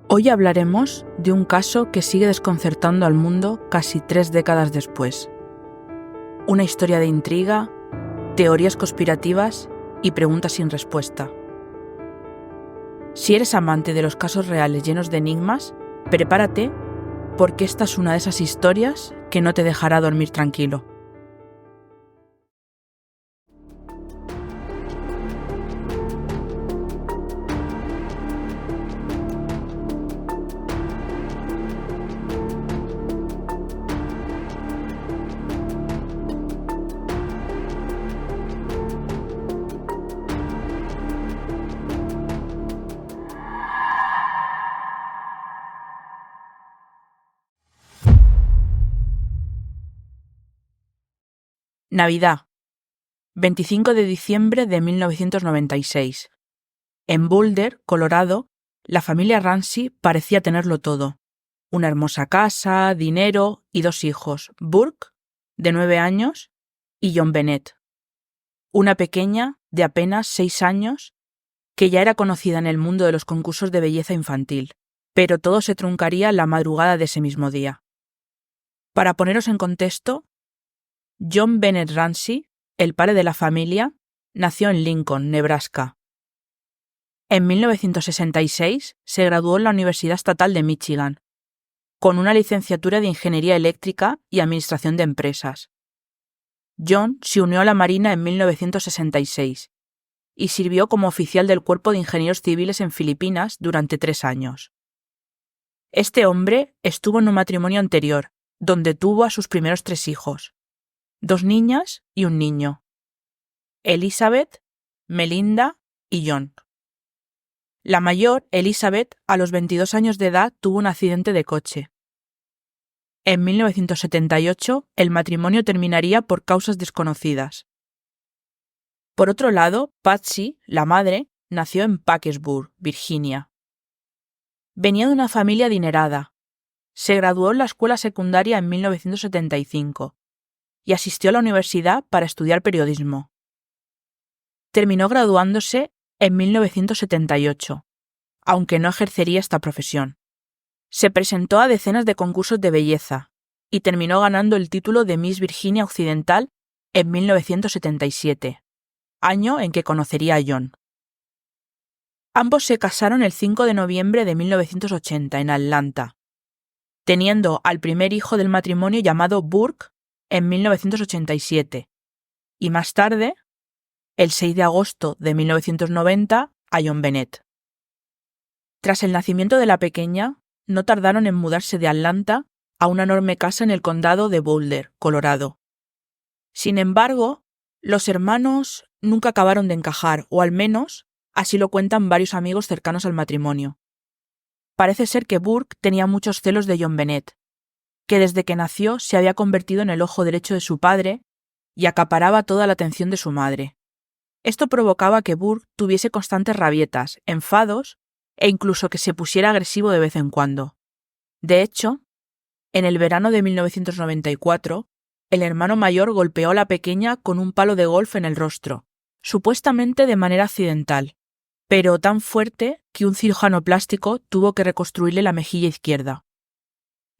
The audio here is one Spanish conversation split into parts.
Hoy hablaremos de un caso que sigue desconcertando al mundo casi 3 décadas después. Una historia de intriga, teorías conspirativas y preguntas sin respuesta. Si eres amante de los casos reales llenos de enigmas, prepárate porque esta es una de esas historias que no te dejará dormir tranquilo. Navidad, 25 de diciembre de 1996. En Boulder, Colorado, la familia Ramsey parecía tenerlo todo. Una hermosa casa, dinero y 2 hijos, Burke, de 9 años, y John Bennett, una pequeña de apenas 6 años, que ya era conocida en el mundo de los concursos de belleza infantil, pero todo se truncaría la madrugada de ese mismo día. Para poneros en contexto, John Bennett Ramsey, el padre de la familia, nació en Lincoln, Nebraska. En 1966 se graduó en la Universidad Estatal de Michigan, con una licenciatura de Ingeniería Eléctrica y Administración de Empresas. John se unió a la Marina en 1966 y sirvió como oficial del Cuerpo de Ingenieros Civiles en Filipinas durante 3 años. Este hombre estuvo en un matrimonio anterior, donde tuvo a sus primeros 3 hijos, 2 niñas y un niño: Elizabeth, Melinda y John. La mayor, Elizabeth, a los 22 años de edad tuvo un accidente de coche. En 1978, el matrimonio terminaría por causas desconocidas. Por otro lado, Patsy, la madre, nació en Parkersburg, Virginia. Venía de una familia adinerada. Se graduó en la escuela secundaria en 1975 y asistió a la universidad para estudiar periodismo. Terminó graduándose en 1978, aunque no ejercería esta profesión. Se presentó a decenas de concursos de belleza y terminó ganando el título de Miss Virginia Occidental en 1977, año en que conocería a John. Ambos se casaron el 5 de noviembre de 1980 en Atlanta, teniendo al primer hijo del matrimonio llamado Burke en 1987, y más tarde, el 6 de agosto de 1990, a John Bennett. Tras el nacimiento de la pequeña, no tardaron en mudarse de Atlanta a una enorme casa en el condado de Boulder, Colorado. Sin embargo, los hermanos nunca acabaron de encajar, o al menos así lo cuentan varios amigos cercanos al matrimonio. Parece ser que Burke tenía muchos celos de John Bennett, que desde que nació se había convertido en el ojo derecho de su padre y acaparaba toda la atención de su madre. Esto provocaba que Burke tuviese constantes rabietas, enfados e incluso que se pusiera agresivo de vez en cuando. De hecho, en el verano de 1994, el hermano mayor golpeó a la pequeña con un palo de golf en el rostro, supuestamente de manera accidental, pero tan fuerte que un cirujano plástico tuvo que reconstruirle la mejilla izquierda.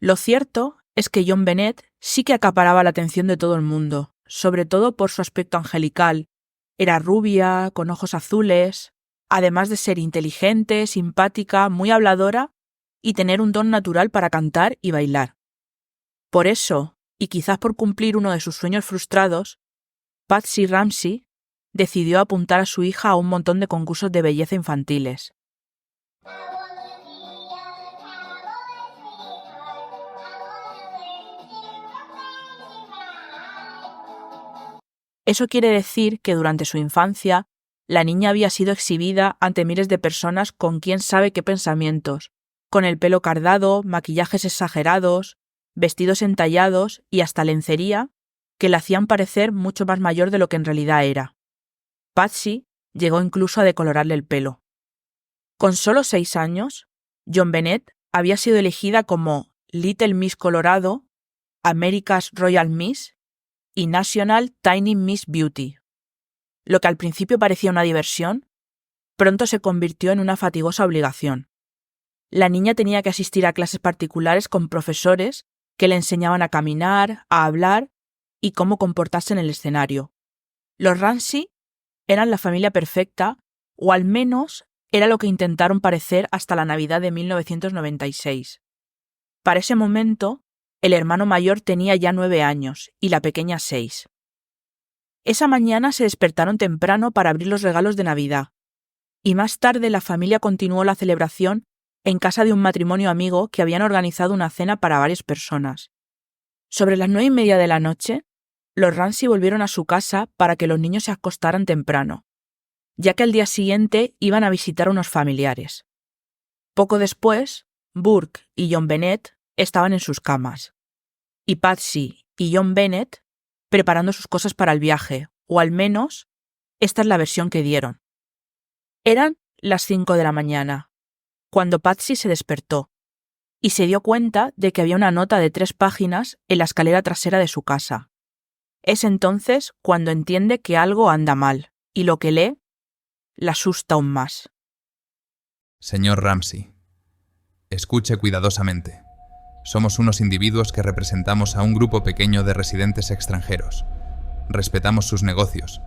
Lo cierto es que John Bennett sí que acaparaba la atención de todo el mundo, sobre todo por su aspecto angelical. Era rubia, con ojos azules, además de ser inteligente, simpática, muy habladora y tener un don natural para cantar y bailar. Por eso, y quizás por cumplir uno de sus sueños frustrados, Patsy Ramsey decidió apuntar a su hija a un montón de concursos de belleza infantiles. Eso quiere decir que durante su infancia, la niña había sido exhibida ante miles de personas con quién sabe qué pensamientos, con el pelo cardado, maquillajes exagerados, vestidos entallados y hasta lencería, que la hacían parecer mucho más mayor de lo que en realidad era. Patsy llegó incluso a decolorarle el pelo. Con solo 6 años, John Bennett había sido elegida como Little Miss Colorado, America's Royal Miss y National Tiny Miss Beauty. Lo que al principio parecía una diversión, pronto se convirtió en una fatigosa obligación. La niña tenía que asistir a clases particulares con profesores que le enseñaban a caminar, a hablar y cómo comportarse en el escenario. Los Ramsey eran la familia perfecta, o al menos era lo que intentaron parecer hasta la Navidad de 1996. Para ese momento, el hermano mayor tenía ya 9 años y la pequeña 6. Esa mañana se despertaron temprano para abrir los regalos de Navidad, y más tarde la familia continuó la celebración en casa de un matrimonio amigo que habían organizado una cena para varias personas. Sobre las 9:30 de la noche, los Ramsey volvieron a su casa para que los niños se acostaran temprano, ya que al día siguiente iban a visitar a unos familiares. Poco después, Burke y John Bennett estaban en sus camas, y Patsy y John Bennett preparando sus cosas para el viaje, o al menos, esta es la versión que dieron. Eran las 5 de la mañana, cuando Patsy se despertó, y se dio cuenta de que había una nota de 3 páginas en la escalera trasera de su casa. Es entonces cuando entiende que algo anda mal, y lo que lee la asusta aún más. Señor Ramsey, escuche cuidadosamente. Somos unos individuos que representamos a un grupo pequeño de residentes extranjeros. Respetamos sus negocios,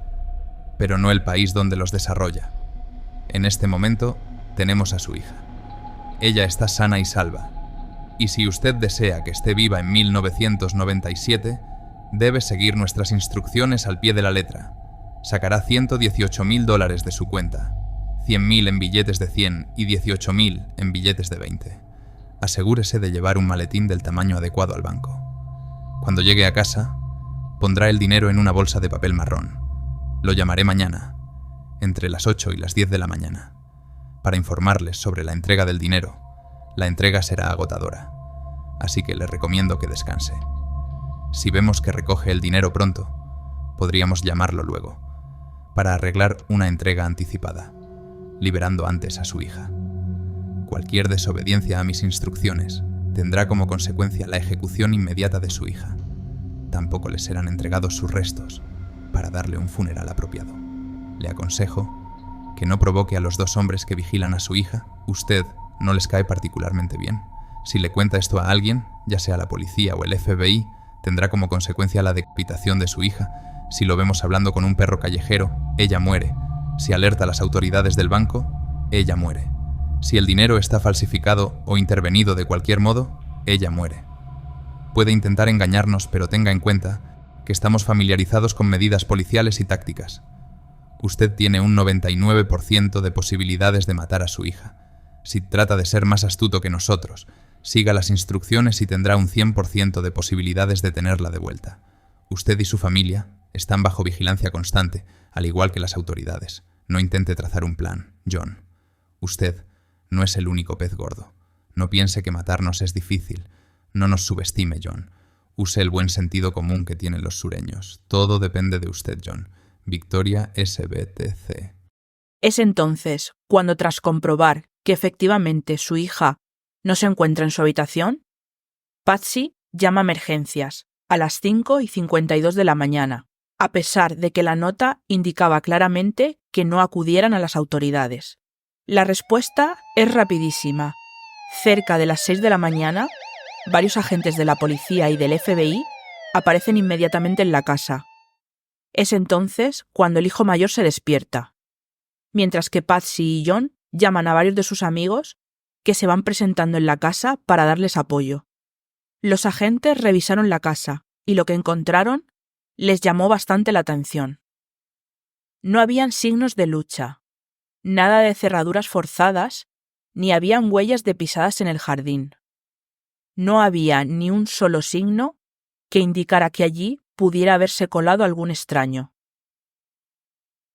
pero no el país donde los desarrolla. En este momento, tenemos a su hija. Ella está sana y salva. Y si usted desea que esté viva en 1997, debe seguir nuestras instrucciones al pie de la letra. Sacará $118,000 de su cuenta, 100,000 en billetes de 100 y 18,000 en billetes de 20. Asegúrese de llevar un maletín del tamaño adecuado al banco. Cuando llegue a casa, pondrá el dinero en una bolsa de papel marrón. Lo llamaré mañana, entre las 8 y las 10 de la mañana, para informarles sobre la entrega del dinero. La entrega será agotadora, así que le recomiendo que descanse. Si vemos que recoge el dinero pronto, podríamos llamarlo luego, para arreglar una entrega anticipada, liberando antes a su hija. Cualquier desobediencia a mis instrucciones tendrá como consecuencia la ejecución inmediata de su hija. Tampoco le serán entregados sus restos para darle un funeral apropiado. Le aconsejo que no provoque a los 2 hombres que vigilan a su hija. Usted no les cae particularmente bien. Si le cuenta esto a alguien, ya sea la policía o el FBI, tendrá como consecuencia la decapitación de su hija. Si lo vemos hablando con un perro callejero, ella muere. Si alerta a las autoridades del banco, ella muere. Si el dinero está falsificado o intervenido de cualquier modo, ella muere. Puede intentar engañarnos, pero tenga en cuenta que estamos familiarizados con medidas policiales y tácticas. Usted tiene un 99% de posibilidades de matar a su hija. Si trata de ser más astuto que nosotros, siga las instrucciones y tendrá un 100% de posibilidades de tenerla de vuelta. Usted y su familia están bajo vigilancia constante, al igual que las autoridades. No intente trazar un plan, John. Usted no es el único pez gordo. No piense que matarnos es difícil. No nos subestime, John. Use el buen sentido común que tienen los sureños. Todo depende de usted, John. Victoria SBTC. Es entonces cuando, tras comprobar que efectivamente su hija no se encuentra en su habitación, Patsy llama a emergencias a las 5:52 de la mañana, a pesar de que la nota indicaba claramente que no acudieran a las autoridades. La respuesta es rapidísima. Cerca de las 6 de la mañana, varios agentes de la policía y del FBI aparecen inmediatamente en la casa. Es entonces cuando el hijo mayor se despierta, mientras que Patsy y John llaman a varios de sus amigos que se van presentando en la casa para darles apoyo. Los agentes revisaron la casa y lo que encontraron les llamó bastante la atención. No habían signos de lucha, nada de cerraduras forzadas, ni habían huellas de pisadas en el jardín. No había ni un solo signo que indicara que allí pudiera haberse colado algún extraño.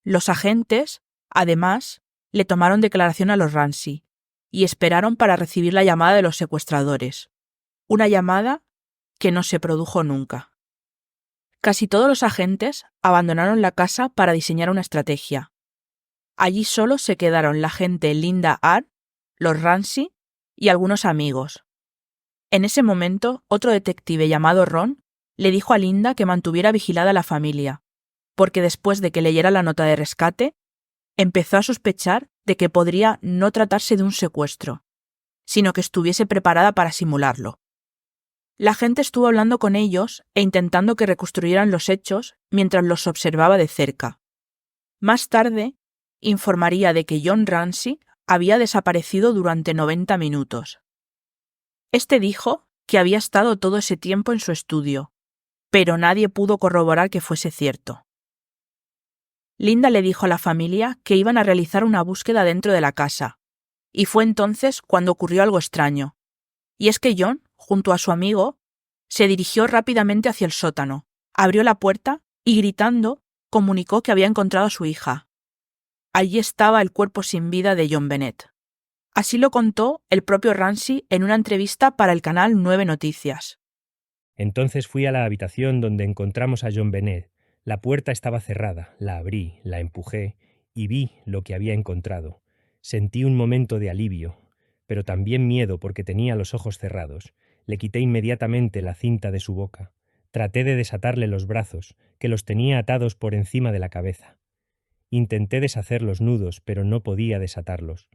Los agentes, además, le tomaron declaración a los Ramsey y esperaron para recibir la llamada de los secuestradores, una llamada que no se produjo nunca. Casi todos los agentes abandonaron la casa para diseñar una estrategia. Allí solo se quedaron la agente Linda Arr, los Ramsey y algunos amigos. En ese momento, otro detective llamado Ron le dijo a Linda que mantuviera vigilada a la familia, porque después de que leyera la nota de rescate, empezó a sospechar de que podría no tratarse de un secuestro. sino que estuviese preparada para simularlo. La gente estuvo hablando con ellos e intentando que reconstruyeran los hechos mientras los observaba de cerca. Más tarde, informaría de que John Ramsey había desaparecido durante 90 minutos. Este dijo que había estado todo ese tiempo en su estudio, pero nadie pudo corroborar que fuese cierto. Linda le dijo a la familia que iban a realizar una búsqueda dentro de la casa, y fue entonces cuando ocurrió algo extraño. Y es que John, junto a su amigo, se dirigió rápidamente hacia el sótano, abrió la puerta y, gritando, comunicó que había encontrado a su hija. Allí estaba el cuerpo sin vida de John Bennett. Así lo contó el propio Ramsey en una entrevista para el canal 9 Noticias. Entonces fui a la habitación donde encontramos a John Bennett. La puerta estaba cerrada, la abrí, la empujé y vi lo que había encontrado. Sentí un momento de alivio, pero también miedo porque tenía los ojos cerrados. Le quité inmediatamente la cinta de su boca. Traté de desatarle los brazos, que los tenía atados por encima de la cabeza. Intenté deshacer los nudos, pero no podía desatarlos.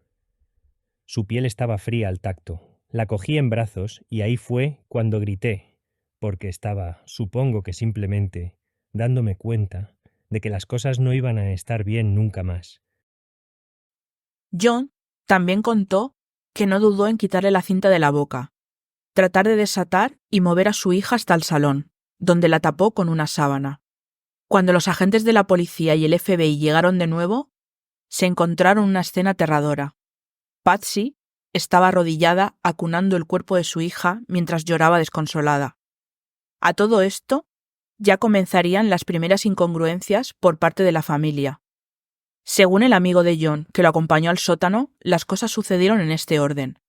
Su piel estaba fría al tacto. La cogí en brazos y ahí fue cuando grité, porque estaba, supongo que simplemente, dándome cuenta de que las cosas no iban a estar bien nunca más. John también contó que no dudó en quitarle la cinta de la boca, tratar de desatar y mover a su hija hasta el salón, donde la tapó con una sábana. Cuando los agentes de la policía y el FBI llegaron de nuevo, se encontraron una escena aterradora. Patsy estaba arrodillada acunando el cuerpo de su hija mientras lloraba desconsolada. A todo esto, ya comenzarían las primeras incongruencias por parte de la familia. Según el amigo de John, que lo acompañó al sótano, las cosas sucedieron en este orden.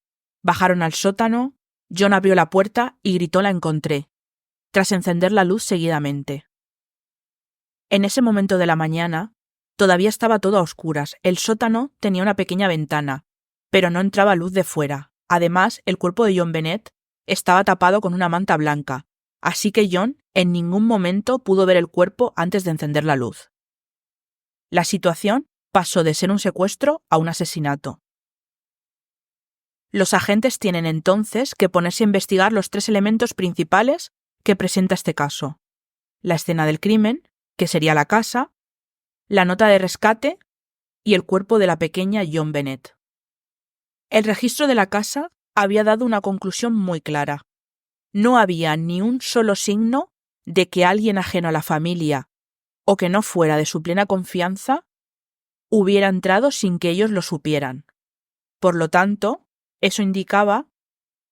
Bajaron al sótano, John abrió la puerta y gritó «La encontré», tras encender la luz seguidamente. En ese momento de la mañana, todavía estaba todo a oscuras. El sótano tenía una pequeña ventana, pero no entraba luz de fuera. Además, el cuerpo de John Bennett estaba tapado con una manta blanca, así que John en ningún momento pudo ver el cuerpo antes de encender la luz. La situación pasó de ser un secuestro a un asesinato. Los agentes tienen entonces que ponerse a investigar los 3 elementos principales que presenta este caso: la escena del crimen, que sería la casa, la nota de rescate y el cuerpo de la pequeña John Bennett. El registro de la casa había dado una conclusión muy clara. No había ni un solo signo de que alguien ajeno a la familia o que no fuera de su plena confianza hubiera entrado sin que ellos lo supieran. Por lo tanto, eso indicaba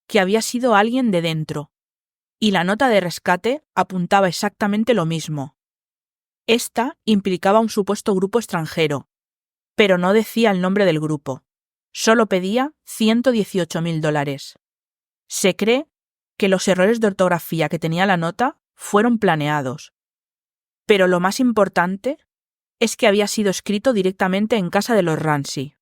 que había sido alguien de dentro, y la nota de rescate apuntaba exactamente lo mismo. Esta implicaba un supuesto grupo extranjero, pero no decía el nombre del grupo. Solo pedía $118,000. Se cree que los errores de ortografía que tenía la nota fueron planeados, pero lo más importante es que había sido escrito directamente en casa de los Ramsey,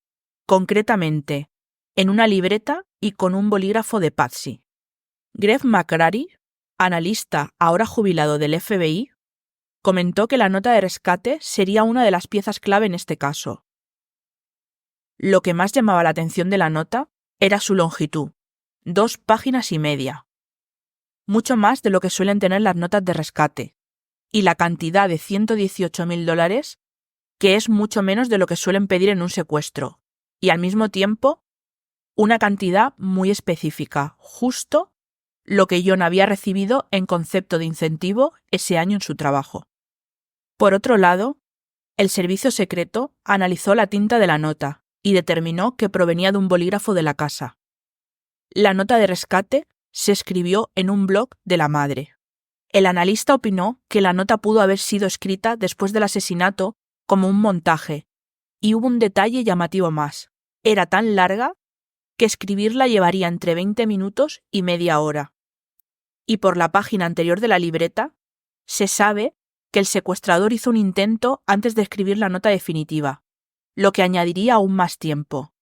concretamente en una libreta y con un bolígrafo de Patsy. Greg McCrary, analista ahora jubilado del FBI, comentó que la nota de rescate sería una de las piezas clave en este caso. Lo que más llamaba la atención de la nota era su longitud, 2 páginas y media. Mucho más de lo que suelen tener las notas de rescate, y la cantidad de $118,000, que es mucho menos de lo que suelen pedir en un secuestro, y al mismo tiempo, una cantidad muy específica, justo lo que John había recibido en concepto de incentivo ese año en su trabajo. Por otro lado, el servicio secreto analizó la tinta de la nota y determinó que provenía de un bolígrafo de la casa. La nota de rescate se escribió en un blog de la madre. El analista opinó que la nota pudo haber sido escrita después del asesinato como un montaje, y hubo un detalle llamativo más. Era tan larga que escribirla llevaría entre 20 minutos y media hora. Y por la página anterior de la libreta, se sabe que el secuestrador hizo un intento antes de escribir la nota definitiva, lo que añadiría aún más tiempo.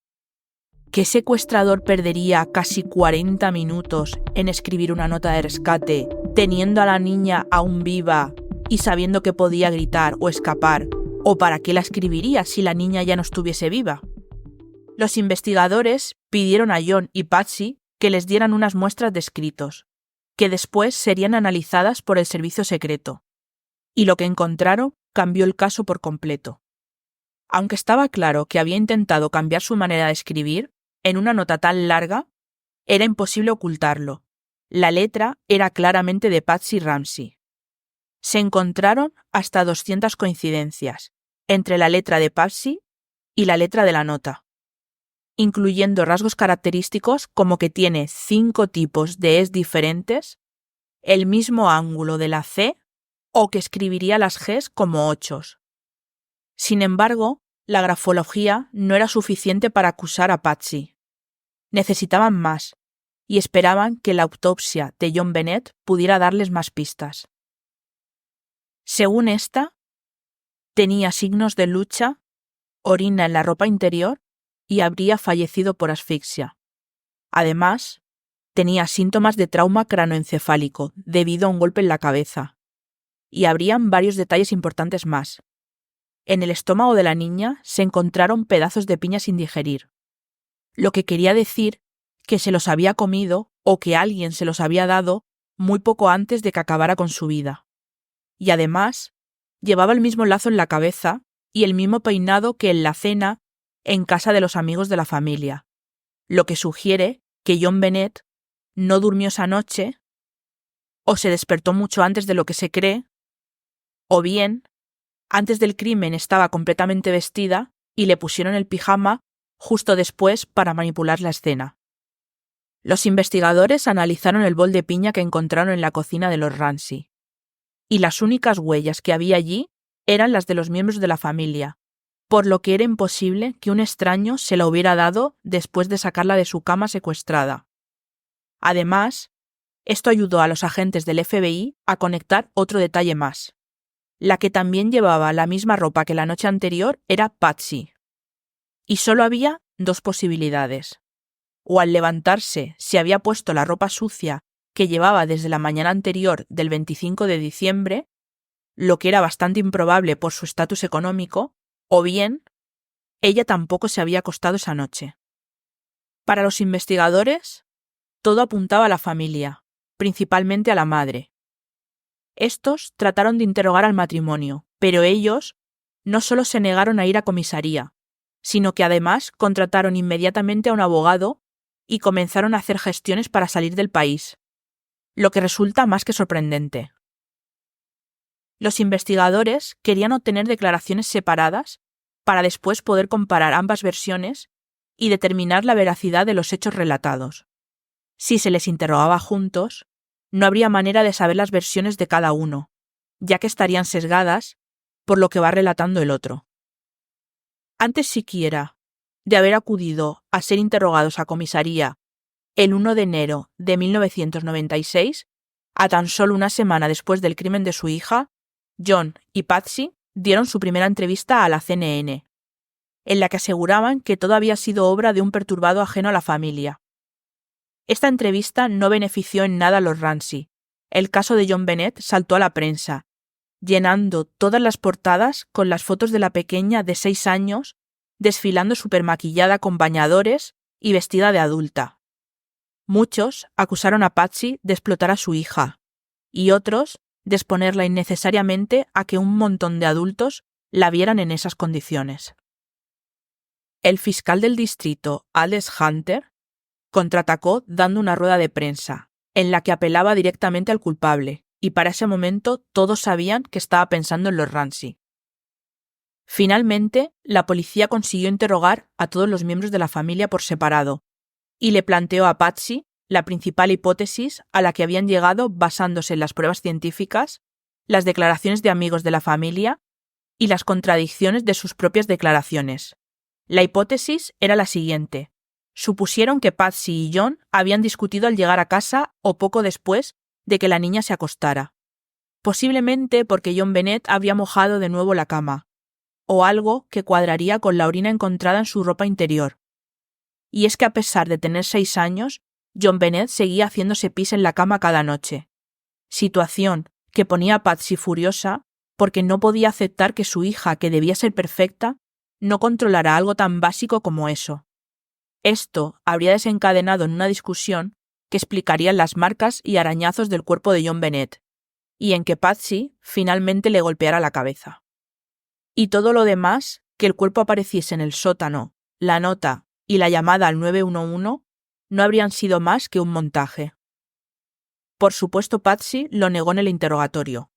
¿Qué secuestrador perdería casi 40 minutos en escribir una nota de rescate, teniendo a la niña aún viva y sabiendo que podía gritar o escapar? ¿O para qué la escribiría si la niña ya no estuviese viva? Los investigadores pidieron a John y Patsy que les dieran unas muestras de escritos, que después serían analizadas por el servicio secreto. Y lo que encontraron cambió el caso por completo. Aunque estaba claro que había intentado cambiar su manera de escribir, en una nota tan larga, era imposible ocultarlo. La letra era claramente de Patsy Ramsey. Se encontraron hasta 200 coincidencias entre la letra de Patsy y la letra de la nota, incluyendo rasgos característicos como que tiene 5 tipos de es diferentes, el mismo ángulo de la C o que escribiría las Gs como ochos. Sin embargo, la grafología no era suficiente para acusar a Patsy. Necesitaban más y esperaban que la autopsia de John Bennett pudiera darles más pistas. Según esta, tenía signos de lucha, orina en la ropa interior y habría fallecido por asfixia. Además, tenía síntomas de trauma cranoencefálico debido a un golpe en la cabeza. Y habrían varios detalles importantes más. En el estómago de la niña se encontraron pedazos de piña sin digerir, lo que quería decir que se los había comido o que alguien se los había dado muy poco antes de que acabara con su vida. Y además, llevaba el mismo lazo en la cabeza y el mismo peinado que en la cena en casa de los amigos de la familia, lo que sugiere que John Bennett no durmió esa noche, o se despertó mucho antes de lo que se cree, o bien, antes del crimen estaba completamente vestida y le pusieron el pijama justo después para manipular la escena. Los investigadores analizaron el bol de piña que encontraron en la cocina de los Ramsey, y las únicas huellas que había allí eran las de los miembros de la familia, por lo que era imposible que un extraño se la hubiera dado después de sacarla de su cama secuestrada. Además, esto ayudó a los agentes del FBI a conectar otro detalle más. La que también llevaba la misma ropa que la noche anterior era Patsy. Y solo había 2 posibilidades. O al levantarse se había puesto la ropa sucia que llevaba desde la mañana anterior del 25 de diciembre, lo que era bastante improbable por su estatus económico, o bien, ella tampoco se había acostado esa noche. Para los investigadores, todo apuntaba a la familia, principalmente a la madre. Estos trataron de interrogar al matrimonio, pero ellos no solo se negaron a ir a comisaría, sino que además contrataron inmediatamente a un abogado y comenzaron a hacer gestiones para salir del país, lo que resulta más que sorprendente. Los investigadores querían obtener declaraciones separadas para después poder comparar ambas versiones y determinar la veracidad de los hechos relatados. Si se les interrogaba juntos, no habría manera de saber las versiones de cada uno, ya que estarían sesgadas por lo que va relatando el otro. Antes siquiera de haber acudido a ser interrogados a comisaría el 1 de enero de 1996, a tan solo una semana después del crimen de su hija, John y Patsy dieron su primera entrevista a la CNN, en la que aseguraban que todo había sido obra de un perturbado ajeno a la familia. Esta entrevista no benefició en nada a los Ramsey. El caso de John Bennett saltó a la prensa, llenando todas las portadas con las fotos de la pequeña de 6 años desfilando supermaquillada con bañadores y vestida de adulta. Muchos acusaron a Patsy de explotar a su hija, y otros de exponerla innecesariamente a que un montón de adultos la vieran en esas condiciones. El fiscal del distrito, Alex Hunter, contraatacó dando una rueda de prensa, en la que apelaba directamente al culpable, y para ese momento todos sabían que estaba pensando en los Ramsey. Finalmente, la policía consiguió interrogar a todos los miembros de la familia por separado, y le planteó a Patsy la principal hipótesis a la que habían llegado basándose en las pruebas científicas, las declaraciones de amigos de la familia y las contradicciones de sus propias declaraciones. La hipótesis era la siguiente. Supusieron que Patsy y John habían discutido al llegar a casa o poco después de que la niña se acostara. Posiblemente porque John Bennett había mojado de nuevo la cama, o algo que cuadraría con la orina encontrada en su ropa interior. Y es que a pesar de tener 6 años, John Bennett seguía haciéndose pis en la cama cada noche. Situación que ponía a Patsy furiosa porque no podía aceptar que su hija, que debía ser perfecta, no controlara algo tan básico como eso. Esto habría desencadenado en una discusión que explicaría las marcas y arañazos del cuerpo de John Bennett, y en que Patsy finalmente le golpeara la cabeza. Y todo lo demás, que el cuerpo apareciese en el sótano, la nota y la llamada al 911, no habrían sido más que un montaje. Por supuesto, Patsy lo negó en el interrogatorio.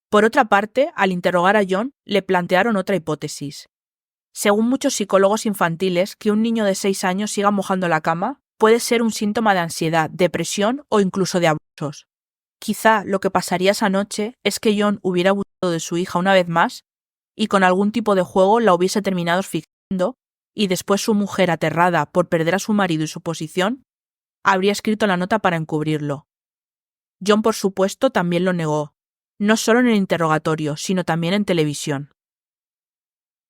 Por otra parte, al interrogar a John, le plantearon otra hipótesis. Según muchos psicólogos infantiles, que un niño de 6 años siga mojando la cama puede ser un síntoma de ansiedad, depresión o incluso de abusos. Quizá lo que pasaría esa noche es que John hubiera abusado de su hija una vez más y con algún tipo de juego la hubiese terminado asfixiando, y después su mujer, aterrada por perder a su marido y su posición, habría escrito la nota para encubrirlo. John, por supuesto, también lo negó, no solo en el interrogatorio, sino también en televisión.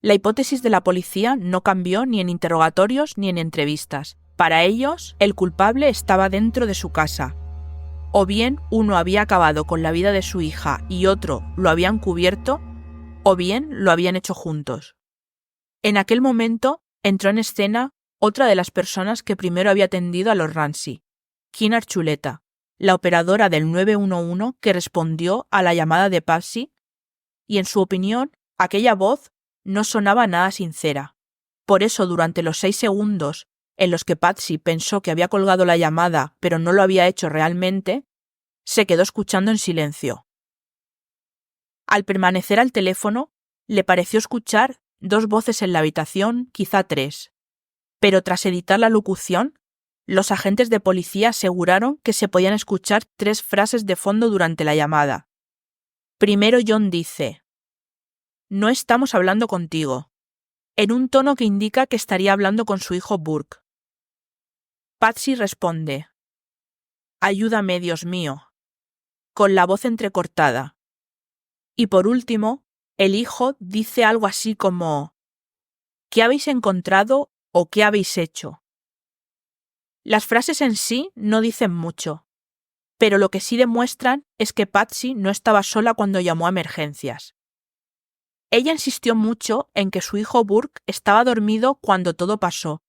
La hipótesis de la policía no cambió ni en interrogatorios ni en entrevistas. Para ellos, el culpable estaba dentro de su casa. O bien uno había acabado con la vida de su hija y otro lo habían cubierto, o bien lo habían hecho juntos. En aquel momento entró en escena otra de las personas que primero había atendido a los Ramsey, Kim Archuleta, la operadora del 911 que respondió a la llamada de Patsy, y en su opinión, aquella voz no sonaba nada sincera. Por eso, durante los 6 segundos en los que Patsy pensó que había colgado la llamada pero no lo había hecho realmente, se quedó escuchando en silencio. Al permanecer al teléfono, le pareció escuchar 2 voces en la habitación, quizá 3. Pero tras editar la locución, los agentes de policía aseguraron que se podían escuchar 3 frases de fondo durante la llamada. Primero John dice: «No estamos hablando contigo», en un tono que indica que estaría hablando con su hijo Burke. Patsy responde: «Ayúdame, Dios mío», con la voz entrecortada. Y por último, el hijo dice algo así como: «¿Qué habéis encontrado o qué habéis hecho?». Las frases en sí no dicen mucho, pero lo que sí demuestran es que Patsy no estaba sola cuando llamó a emergencias. Ella insistió mucho en que su hijo Burke estaba dormido cuando todo pasó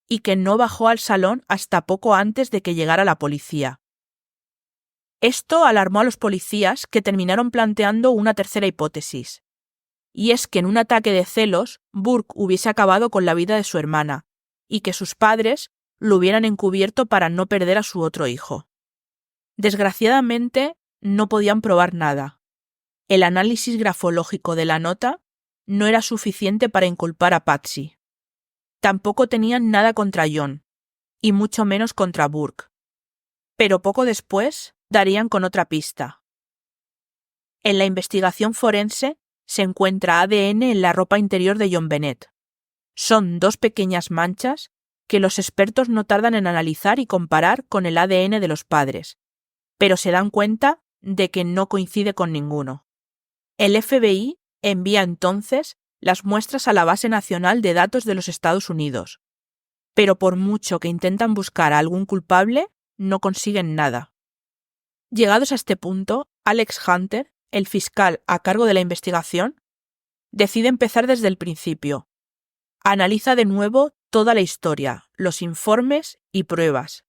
y que no bajó al salón hasta poco antes de que llegara la policía. Esto alarmó a los policías, que terminaron planteando una tercera hipótesis, y es que en un ataque de celos Burke hubiese acabado con la vida de su hermana y que sus padres lo hubieran encubierto para no perder a su otro hijo. Desgraciadamente, no podían probar nada. El análisis grafológico de la nota no era suficiente para inculpar a Patsy. Tampoco tenían nada contra John, y mucho menos contra Burke. Pero poco después darían con otra pista. En la investigación forense se encuentra ADN en la ropa interior de John Bennett. Son 2 pequeñas manchas que los expertos no tardan en analizar y comparar con el ADN de los padres, pero se dan cuenta de que no coincide con ninguno. El FBI envía entonces las muestras a la Base Nacional de Datos de los Estados Unidos, pero por mucho que intentan buscar a algún culpable, no consiguen nada. Llegados a este punto, Alex Hunter, el fiscal a cargo de la investigación, decide empezar desde el principio. Analiza de nuevo toda la historia, los informes y pruebas.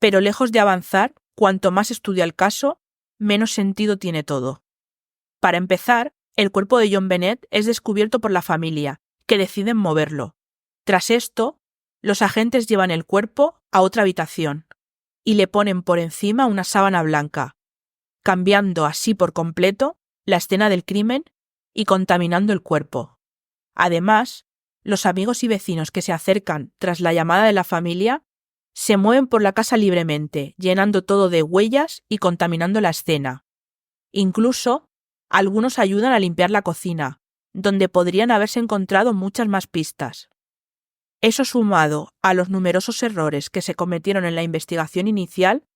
Pero lejos de avanzar, cuanto más estudia el caso, menos sentido tiene todo. Para empezar, el cuerpo de John Bennett es descubierto por la familia, que deciden moverlo. Tras esto, los agentes llevan el cuerpo a otra habitación y le ponen por encima una sábana blanca, cambiando así por completo la escena del crimen y contaminando el cuerpo. Además, los amigos y vecinos que se acercan tras la llamada de la familia se mueven por la casa libremente, llenando todo de huellas y contaminando la escena. Incluso, algunos ayudan a limpiar la cocina, donde podrían haberse encontrado muchas más pistas. Eso, sumado a los numerosos errores que se cometieron en la investigación inicial,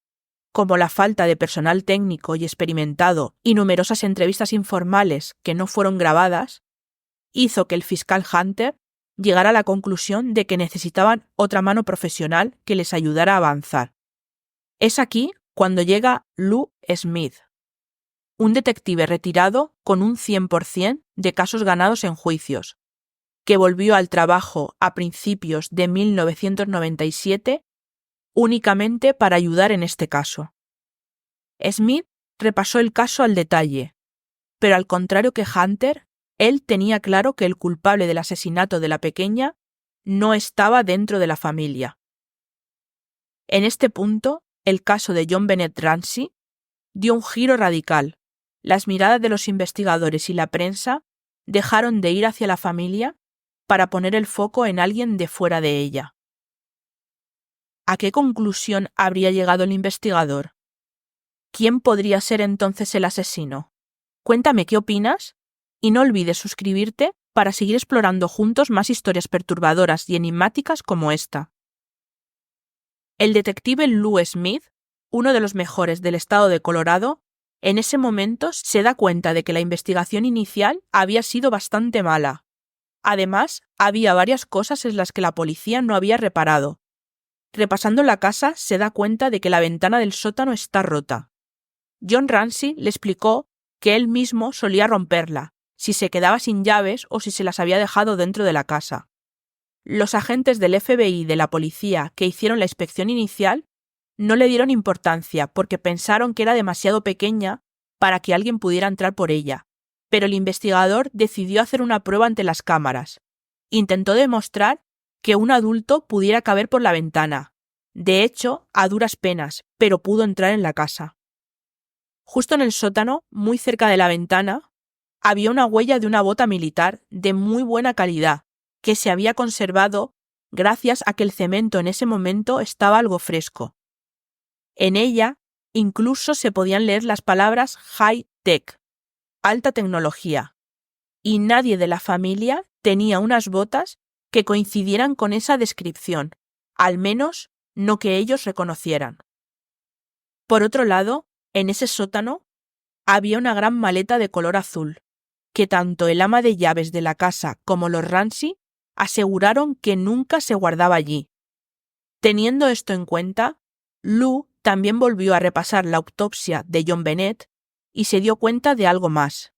como la falta de personal técnico y experimentado y numerosas entrevistas informales que no fueron grabadas, hizo que el fiscal Hunter llegara a la conclusión de que necesitaban otra mano profesional que les ayudara a avanzar. Es aquí cuando llega Lou Smith, un detective retirado con un 100% de casos ganados en juicios, que volvió al trabajo a principios de 1997 únicamente para ayudar en este caso. Smith repasó el caso al detalle, pero al contrario que Hunter, él tenía claro que el culpable del asesinato de la pequeña no estaba dentro de la familia. En este punto, el caso de John Bennett Ramsey dio un giro radical. Las miradas de los investigadores y la prensa dejaron de ir hacia la familia para poner el foco en alguien de fuera de ella. ¿A qué conclusión habría llegado el investigador? ¿Quién podría ser entonces el asesino? Cuéntame qué opinas y no olvides suscribirte para seguir explorando juntos más historias perturbadoras y enigmáticas como esta. El detective Lou Smith, uno de los mejores del estado de Colorado, en ese momento se da cuenta de que la investigación inicial había sido bastante mala. Además, había varias cosas en las que la policía no había reparado. Repasando la casa, se da cuenta de que la ventana del sótano está rota. John Ramsey le explicó que él mismo solía romperla, si se quedaba sin llaves o si se las había dejado dentro de la casa. Los agentes del FBI y de la policía que hicieron la inspección inicial no le dieron importancia porque pensaron que era demasiado pequeña para que alguien pudiera entrar por ella, pero el investigador decidió hacer una prueba ante las cámaras. Intentó demostrar que un adulto pudiera caber por la ventana. De hecho, a duras penas, pero pudo entrar en la casa. Justo en el sótano, muy cerca de la ventana, había una huella de una bota militar de muy buena calidad, que se había conservado gracias a que el cemento en ese momento estaba algo fresco. En ella incluso se podían leer las palabras high tech, alta tecnología, y nadie de la familia tenía unas botas que coincidieran con esa descripción, al menos no que ellos reconocieran. Por otro lado, en ese sótano había una gran maleta de color azul, que tanto el ama de llaves de la casa como los Ramsey aseguraron que nunca se guardaba allí. Teniendo esto en cuenta, Lou también volvió a repasar la autopsia de John Bennett y se dio cuenta de algo más.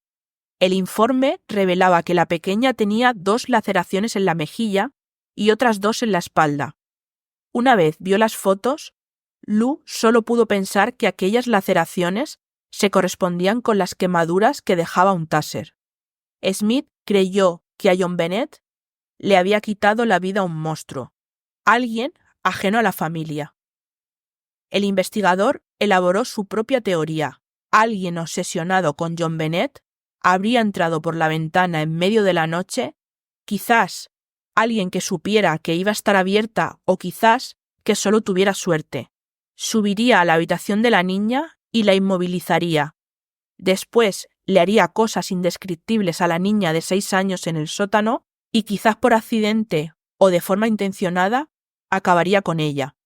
El informe revelaba que la pequeña tenía 2 laceraciones en la mejilla y otras 2 en la espalda. Una vez vio las fotos, Lou solo pudo pensar que aquellas laceraciones se correspondían con las quemaduras que dejaba un taser. Smith creyó que a John Bennett le había quitado la vida un monstruo, alguien ajeno a la familia. El investigador elaboró su propia teoría. Alguien obsesionado con John Bennett habría entrado por la ventana en medio de la noche, quizás alguien que supiera que iba a estar abierta o quizás que solo tuviera suerte. Subiría a la habitación de la niña y la inmovilizaría. Después le haría cosas indescriptibles a la niña de 6 años en el sótano y quizás por accidente o de forma intencionada acabaría con ella.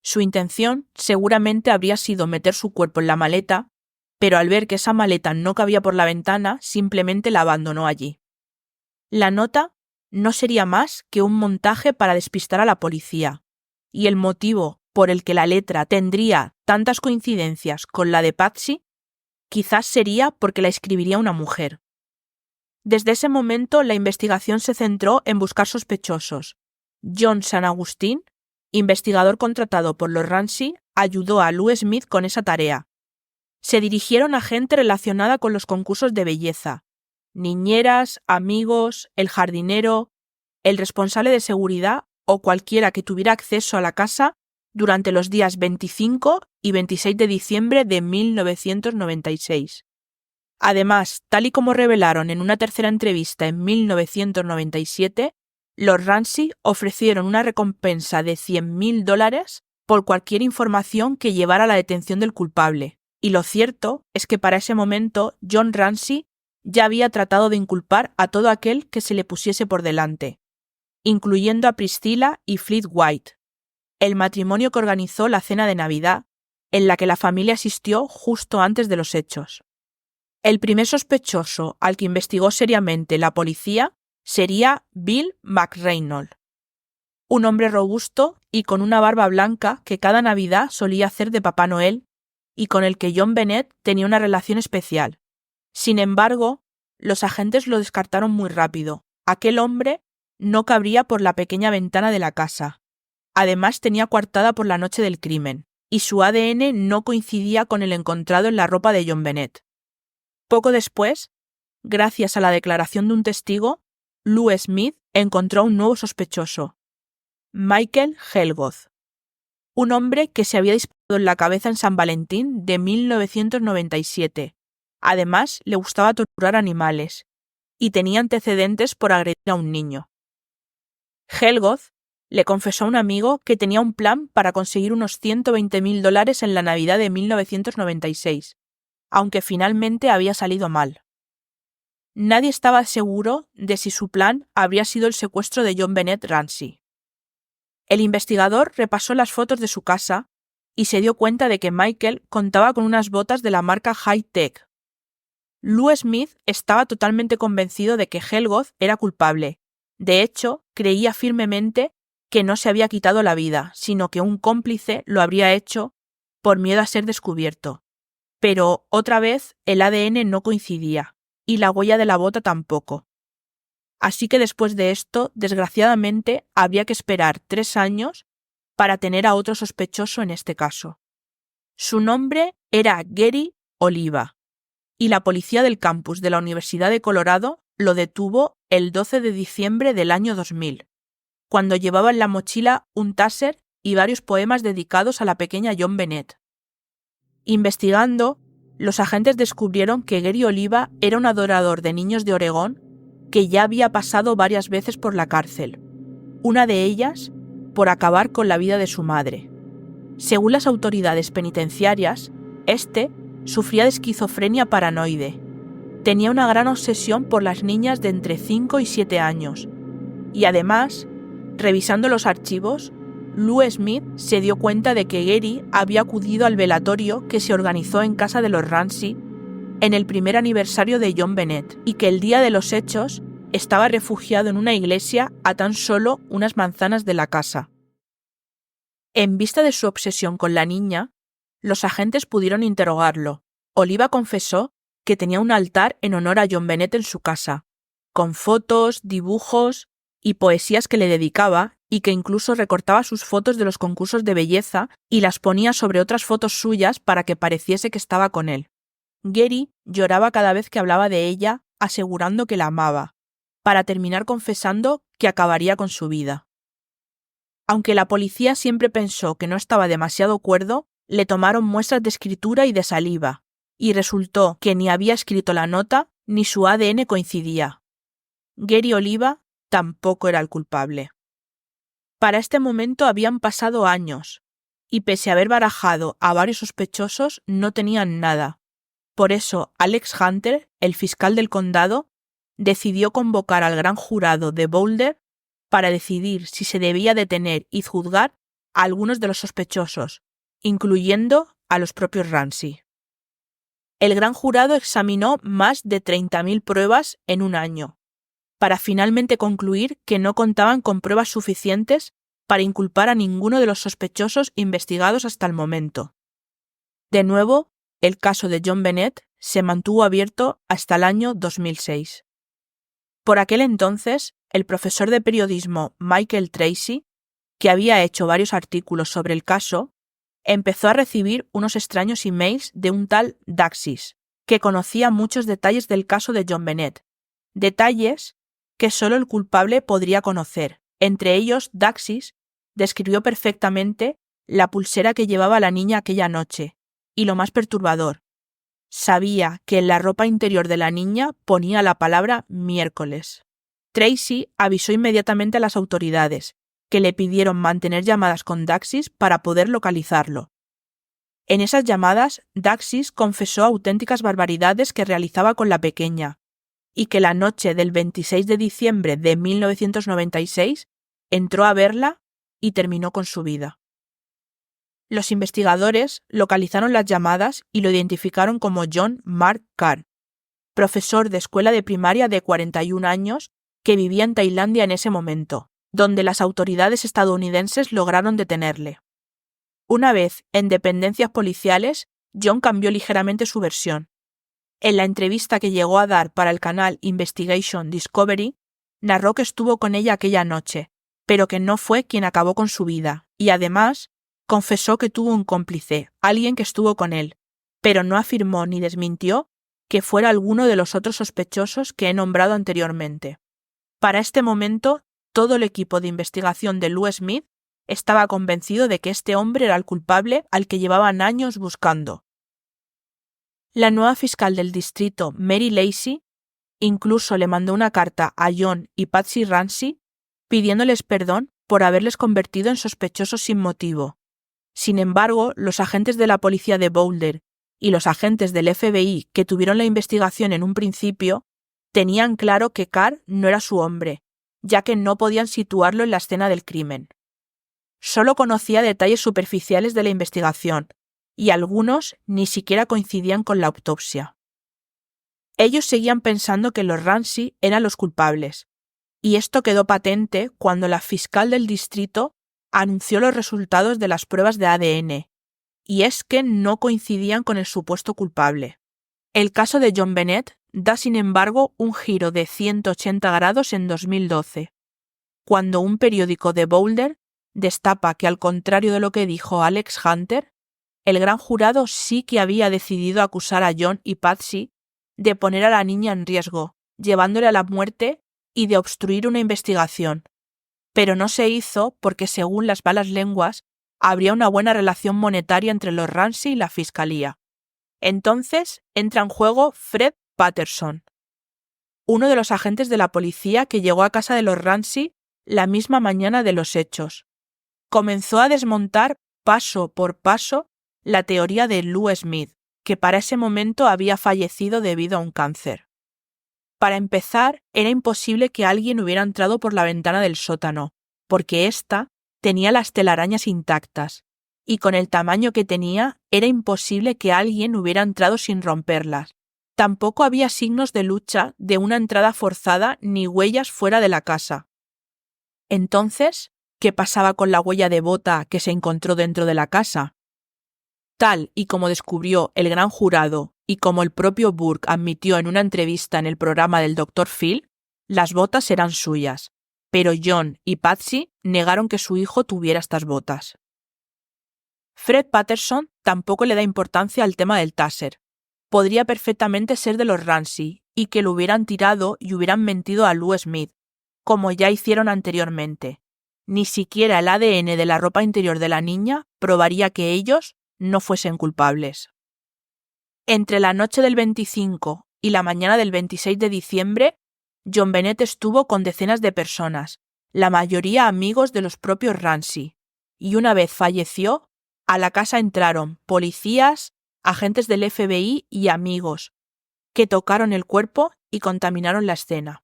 Su intención seguramente habría sido meter su cuerpo en la maleta, pero al ver que esa maleta no cabía por la ventana, simplemente la abandonó allí. La nota no sería más que un montaje para despistar a la policía, y el motivo por el que la letra tendría tantas coincidencias con la de Patsy, quizás sería porque la escribiría una mujer. Desde ese momento la investigación se centró en buscar sospechosos. John San Agustín, investigador contratado por los Ramsey, ayudó a Lou Smith con esa tarea. Se dirigieron a gente relacionada con los concursos de belleza, niñeras, amigos, el jardinero, el responsable de seguridad o cualquiera que tuviera acceso a la casa durante los días 25 y 26 de diciembre de 1996. Además, tal y como revelaron en una tercera entrevista en 1997, los Ramsey ofrecieron una recompensa de $100,000 por cualquier información que llevara a la detención del culpable. Y lo cierto es que para ese momento John Ramsey ya había tratado de inculpar a todo aquel que se le pusiese por delante, incluyendo a Priscilla y Fleet White, el matrimonio que organizó la cena de Navidad, en la que la familia asistió justo antes de los hechos. El primer sospechoso al que investigó seriamente la policía sería Bill McReynolds, un hombre robusto y con una barba blanca que cada Navidad solía hacer de Papá Noel y con el que John Bennett tenía una relación especial. Sin embargo, los agentes lo descartaron muy rápido, aquel hombre no cabría por la pequeña ventana de la casa. Además, tenía coartada por la noche del crimen, y su ADN no coincidía con el encontrado en la ropa de John Bennett. Poco después, gracias a la declaración de un testigo, Lou Smith encontró a un nuevo sospechoso, Michael Helgoth, un hombre que se había disparado en la cabeza en San Valentín de 1997. Además, le gustaba torturar animales y tenía antecedentes por agredir a un niño. Helgoth le confesó a un amigo que tenía un plan para conseguir unos $120.000 en la Navidad de 1996, aunque finalmente había salido mal. Nadie estaba seguro de si su plan habría sido el secuestro de John Bennett Ramsey. El investigador repasó las fotos de su casa y se dio cuenta de que Michael contaba con unas botas de la marca High Tech. Lou Smith estaba totalmente convencido de que Helgoth era culpable. De hecho, creía firmemente que no se había quitado la vida, sino que un cómplice lo habría hecho por miedo a ser descubierto. Pero, otra vez, el ADN no coincidía, y la huella de la bota tampoco. Así que después de esto, desgraciadamente, había que esperar 3 años para tener a otro sospechoso en este caso. Su nombre era Gary Oliva, y la policía del campus de la Universidad de Colorado lo detuvo el 12 de diciembre del año 2000, cuando llevaba en la mochila un taser y varios poemas dedicados a la pequeña John Bennett. Investigando, los agentes descubrieron que Gary Oliva era un adorador de niños de Oregón que ya había pasado varias veces por la cárcel, una de ellas por acabar con la vida de su madre. Según las autoridades penitenciarias, este sufría de esquizofrenia paranoide. Tenía una gran obsesión por las niñas de entre 5 y 7 años. Y además, revisando los archivos, Lou Smith se dio cuenta de que Gary había acudido al velatorio que se organizó en casa de los Ramsey en el primer aniversario de John Bennett y que el día de los hechos estaba refugiado en una iglesia a tan solo unas manzanas de la casa. En vista de su obsesión con la niña, los agentes pudieron interrogarlo. Oliva confesó que tenía un altar en honor a John Bennett en su casa, con fotos, dibujos y poesías que le dedicaba, y que incluso recortaba sus fotos de los concursos de belleza y las ponía sobre otras fotos suyas para que pareciese que estaba con él. Gary lloraba cada vez que hablaba de ella, asegurando que la amaba, para terminar confesando que acabaría con su vida. Aunque la policía siempre pensó que no estaba demasiado cuerdo, le tomaron muestras de escritura y de saliva, y resultó que ni había escrito la nota ni su ADN coincidía. Gary Oliva tampoco era el culpable. Para este momento habían pasado años, y pese a haber barajado a varios sospechosos, no tenían nada. Por eso, Alex Hunter, el fiscal del condado, decidió convocar al gran jurado de Boulder para decidir si se debía detener y juzgar a algunos de los sospechosos, incluyendo a los propios Ramsey. El gran jurado examinó más de 30.000 pruebas en un año, para finalmente concluir que no contaban con pruebas suficientes para inculpar a ninguno de los sospechosos investigados hasta el momento. De nuevo, el caso de John Bennett se mantuvo abierto hasta el año 2006. Por aquel entonces, el profesor de periodismo Michael Tracy, que había hecho varios artículos sobre el caso, empezó a recibir unos extraños emails de un tal Daxis, que conocía muchos detalles del caso de John Bennett, detalles que solo el culpable podría conocer. Entre ellos, Daxis describió perfectamente la pulsera que llevaba la niña aquella noche, y lo más perturbador, sabía que en la ropa interior de la niña ponía la palabra miércoles. Tracy avisó inmediatamente a las autoridades, que le pidieron mantener llamadas con Daxis para poder localizarlo. En esas llamadas, Daxis confesó auténticas barbaridades que realizaba con la pequeña, y que la noche del 26 de diciembre de 1996 entró a verla y terminó con su vida. Los investigadores localizaron las llamadas y lo identificaron como John Mark Carr, profesor de escuela de primaria de 41 años que vivía en Tailandia en ese momento, donde las autoridades estadounidenses lograron detenerle. Una vez en dependencias policiales, John cambió ligeramente su versión. En la entrevista que llegó a dar para el canal Investigation Discovery, narró que estuvo con ella aquella noche, pero que no fue quien acabó con su vida, y además confesó que tuvo un cómplice, alguien que estuvo con él, pero no afirmó ni desmintió que fuera alguno de los otros sospechosos que he nombrado anteriormente. Para este momento, todo el equipo de investigación de Lou Smith estaba convencido de que este hombre era el culpable al que llevaban años buscando. La nueva fiscal del distrito, Mary Lacey, incluso le mandó una carta a John y Patsy Ramsey pidiéndoles perdón por haberles convertido en sospechosos sin motivo. Sin embargo, los agentes de la policía de Boulder y los agentes del FBI que tuvieron la investigación en un principio tenían claro que Carr no era su hombre, ya que no podían situarlo en la escena del crimen. Solo conocía detalles superficiales de la investigación, y algunos ni siquiera coincidían con la autopsia. Ellos seguían pensando que los Ramsey eran los culpables, y esto quedó patente cuando la fiscal del distrito anunció los resultados de las pruebas de ADN, y es que no coincidían con el supuesto culpable. El caso de John Bennett da, sin embargo, un giro de 180 grados en 2012, cuando un periódico de Boulder destapa que, al contrario de lo que dijo Alex Hunter, el gran jurado sí que había decidido acusar a John y Patsy de poner a la niña en riesgo, llevándole a la muerte y de obstruir una investigación. Pero no se hizo porque, según las malas lenguas, habría una buena relación monetaria entre los Ramsey y la fiscalía. Entonces entra en juego Fred Patterson, uno de los agentes de la policía que llegó a casa de los Ramsey la misma mañana de los hechos. Comenzó a desmontar paso por paso la teoría de Lou Smith, que para ese momento había fallecido debido a un cáncer. Para empezar, era imposible que alguien hubiera entrado por la ventana del sótano, porque ésta tenía las telarañas intactas, y con el tamaño que tenía, era imposible que alguien hubiera entrado sin romperlas. Tampoco había signos de lucha de una entrada forzada ni huellas fuera de la casa. Entonces, ¿qué pasaba con la huella de bota que se encontró dentro de la casa? Tal y como descubrió el gran jurado y como el propio Burke admitió en una entrevista en el programa del Dr. Phil, las botas eran suyas, pero John y Patsy negaron que su hijo tuviera estas botas. Fred Patterson tampoco le da importancia al tema del taser. Podría perfectamente ser de los Ramsey y que lo hubieran tirado y hubieran mentido a Lou Smith, como ya hicieron anteriormente. Ni siquiera el ADN de la ropa interior de la niña probaría que ellos no fuesen culpables. Entre la noche del 25 y la mañana del 26 de diciembre, John Bennett estuvo con decenas de personas, la mayoría amigos de los propios Ramsey, y una vez falleció, a la casa entraron policías, agentes del FBI y amigos, que tocaron el cuerpo y contaminaron la escena.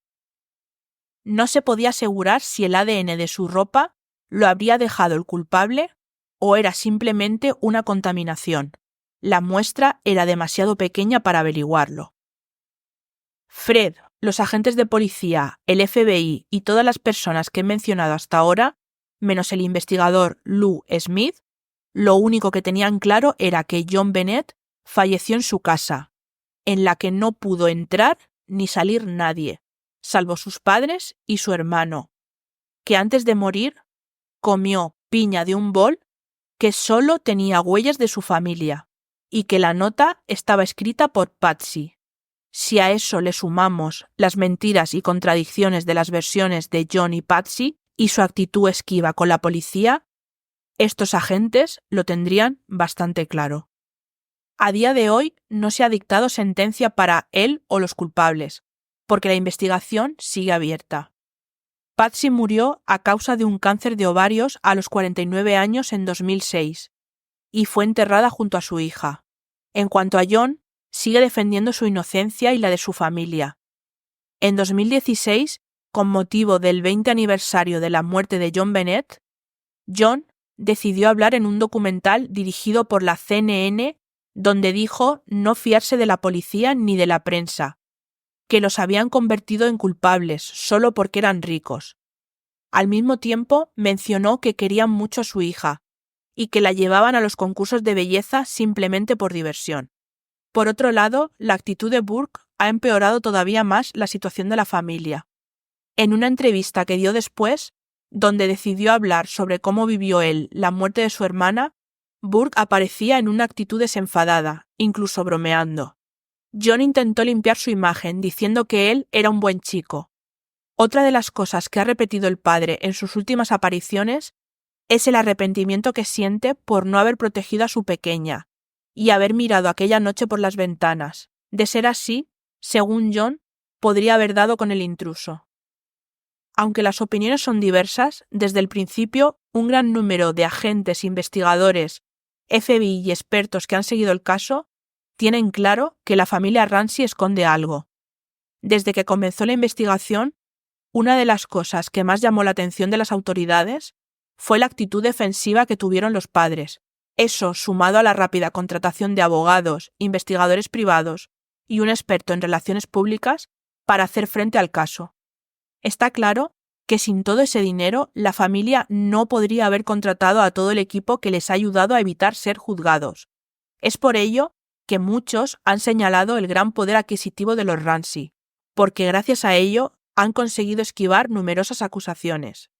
No se podía asegurar si el ADN de su ropa lo habría dejado el culpable o era simplemente una contaminación. La muestra era demasiado pequeña para averiguarlo. Fred, los agentes de policía, el FBI y todas las personas que he mencionado hasta ahora, menos el investigador Lou Smith, lo único que tenían claro era que John Bennett falleció en su casa, en la que no pudo entrar ni salir nadie, salvo sus padres y su hermano, que antes de morir comió piña de un bol que solo tenía huellas de su familia y que la nota estaba escrita por Patsy. Si a eso le sumamos las mentiras y contradicciones de las versiones de John y Patsy y su actitud esquiva con la policía, estos agentes lo tendrían bastante claro. A día de hoy no se ha dictado sentencia para él o los culpables, porque la investigación sigue abierta. Patsy murió a causa de un cáncer de ovarios a los 49 años en 2006 y fue enterrada junto a su hija. En cuanto a John, sigue defendiendo su inocencia y la de su familia. En 2016, con motivo del 20 aniversario de la muerte de John Bennett, John decidió hablar en un documental dirigido por la CNN donde dijo no fiarse de la policía ni de la prensa, que los habían convertido en culpables solo porque eran ricos. Al mismo tiempo, mencionó que querían mucho a su hija y que la llevaban a los concursos de belleza simplemente por diversión. Por otro lado, la actitud de Burke ha empeorado todavía más la situación de la familia. En una entrevista que dio después, donde decidió hablar sobre cómo vivió él la muerte de su hermana, Burke aparecía en una actitud desenfadada, incluso bromeando. John intentó limpiar su imagen diciendo que él era un buen chico. Otra de las cosas que ha repetido el padre en sus últimas apariciones es el arrepentimiento que siente por no haber protegido a su pequeña y haber mirado aquella noche por las ventanas. De ser así, según John, podría haber dado con el intruso. Aunque las opiniones son diversas, desde el principio un gran número de agentes, investigadores, FBI y expertos que han seguido el caso tienen claro que la familia Ramsey esconde algo. Desde que comenzó la investigación, una de las cosas que más llamó la atención de las autoridades fue la actitud defensiva que tuvieron los padres. Eso, sumado a la rápida contratación de abogados, investigadores privados y un experto en relaciones públicas para hacer frente al caso. Está claro que sin todo ese dinero, la familia no podría haber contratado a todo el equipo que les ha ayudado a evitar ser juzgados. Es por ello que muchos han señalado el gran poder adquisitivo de los Ramsey, porque gracias a ello han conseguido esquivar numerosas acusaciones.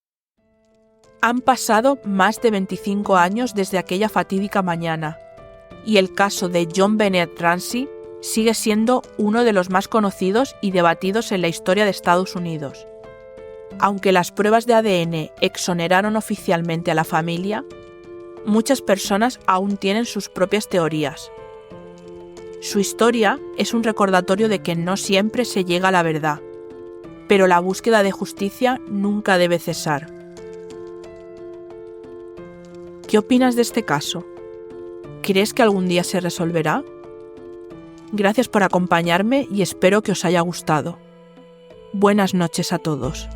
Han pasado más de 25 años desde aquella fatídica mañana, y el caso de John Bennett Ramsey sigue siendo uno de los más conocidos y debatidos en la historia de Estados Unidos. Aunque las pruebas de ADN exoneraron oficialmente a la familia, muchas personas aún tienen sus propias teorías. Su historia es un recordatorio de que no siempre se llega a la verdad, pero la búsqueda de justicia nunca debe cesar. ¿Qué opinas de este caso? ¿Crees que algún día se resolverá? Gracias por acompañarme y espero que os haya gustado. Buenas noches a todos.